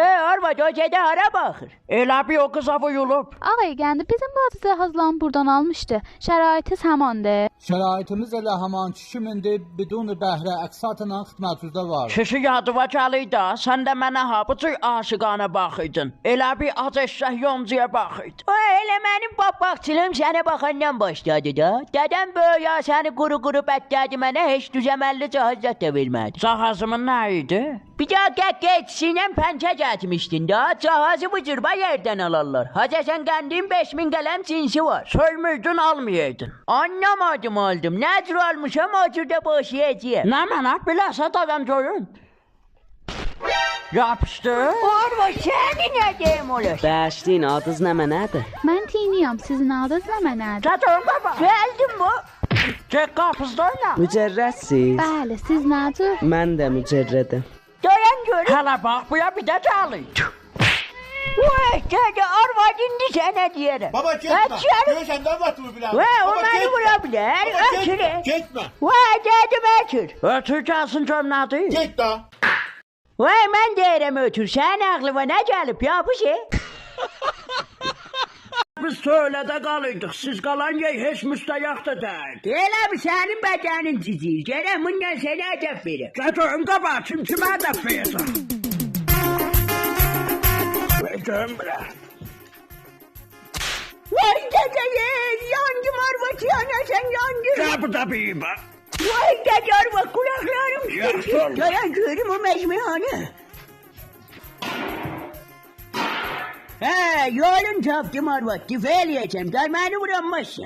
Arvad o gedə hara baxır? Elə bir o qıza vuyulub. Ağay gəndi bizim bacı cihazlarını buradan almışdı. Şəraitiz həmandır. Şəraitimiz elə haman kimindir, bidun bəhrə əksatla xidmətinizdə var. Kişi yadıva gəliydi, sən də mənə ha bu cür aşıqana baxıydın. Elə bir acəşşəh yoncuya baxıydın. O elə mənim babaqçılığım sənə baxandan başladı da. Dədəm böyüya səni quru bətlədi mənə heç düzəməlli cihazat da vermədi. Cihazımın nə idi? Bir daha geçsinəm pəncə getmişdin da. Cihazı bu cürba yerdən alarlar. Hacı sən qəndin 5000 qələm cinsi var. Söymürdün almayaydın. Anlamadım aldım. Nə cür almışam o cürdə boşayacağım. Nə mənə biləsə davam görün. Yapışdı. Orva səni nə deyim olur? Bəşliyin adınız nə mənədir? Mən Tiniyam, sizin adınız nə mənədir? Çatın baba. Gəldim bu. Çek qapızda oyna. Mücərrədsiz? Bəli, siz nədir? Mən də mücərrədim. Dayan görün. Hələ bax buya bir də çalıydı. Vay dədə arvad indi sənə deyərəm. Baba getmə. Görürsən nə vaxt bu bilərim. Vay o məni vura bilər. Ötürü. Getmə. Vay dədim ötür. Ötür gəlsin görüm nədir? Get da. Vay mən deyirəm ötür. Sənin ağlıma nə gəlib ya bu şey? Biz söylədə qalırdıq. Siz qalan yer heç müstəyaq da deyil. Elə bir sənin bədənin cizir. Gələk bundan sənə ədəb verir. Gətirim qabağa kimə ədəb verirsən? Verdim bile. Vay dedeyim, yandım arvat yanaşan yandım. Kapı tabii bak. Vay dede arvat kulaklarım şişti. Dayan görüm o mecmihane. Yolun tapdım arvat, tüfeğleyeceğim, darmanı vuramazsın.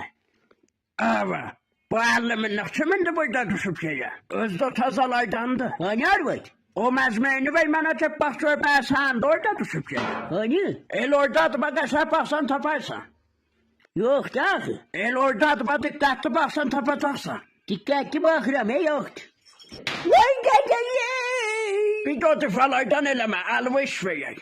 Evet, bu ellimin kimindir burada düşüp şeye? Özde tazalaydandı. Hani arvat? O mezmeyini ver mənə çöp bax görməyəsən, orada düşüb gəl. Hani? El oradadır, bax qəşəb baxsan taparsan. Yox da axı. El oradadır, bax diqqətli baxsan tapacaqsan. Diqqətli baxıram, yoxdur. Vay qədəyim! Bir də o tıfalardan eləmə, əlviş verək.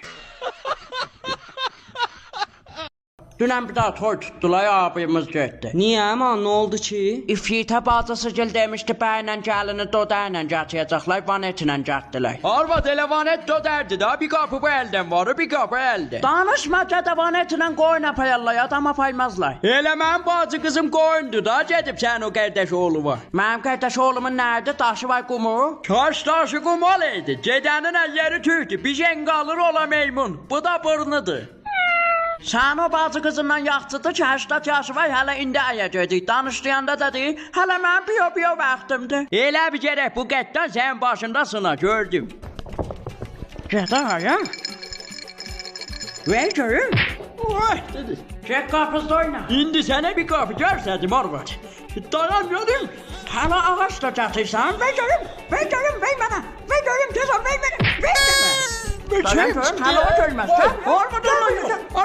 Dünən bir daha toy tutdular, abimiz getdi. Niyə aman, nə oldu ki? İfritə bacısı gil demişdi, bəylə gəlini dodayla gətirəcəklər, vanetlə getdilər. Arvad elə vanet döderdi da, bir kapı bu elden var, bir kapı elde. Danışma gədə vanetlə qoyun apayarlar, adama paymazlar. Elə mənim bacı qızım qoyundu da, gedib sən o qardaş oğlu var. Mənim qardaş oğlumun nerede? Daşı var qumu? Taşı kumal idi, gedənin əlləri tüydü, bir jen qalır ola meymun, bu da burnudur. Sən o bacı qızından yaxçıdır ki, 80 yaşı var, hələ indi əyəcəkdik. Danışlayanda da deyir, hələ mən biyo vaxtımdır. Elə bir gərək bu qəddən sənin başında sına, gördüm. Gədə haya? Ver görüm. Vay dedi. Çək qapızda oyna. İndi sənə bir kapı görsədim arvad. Dayan gördüm. Hələ ağaç da gətirsən, ver görüm, ver mənə. Ver görüm, tezən, ver mənə, ver mənə. Dayan görüm, hələ o görməz. Sən, Arvad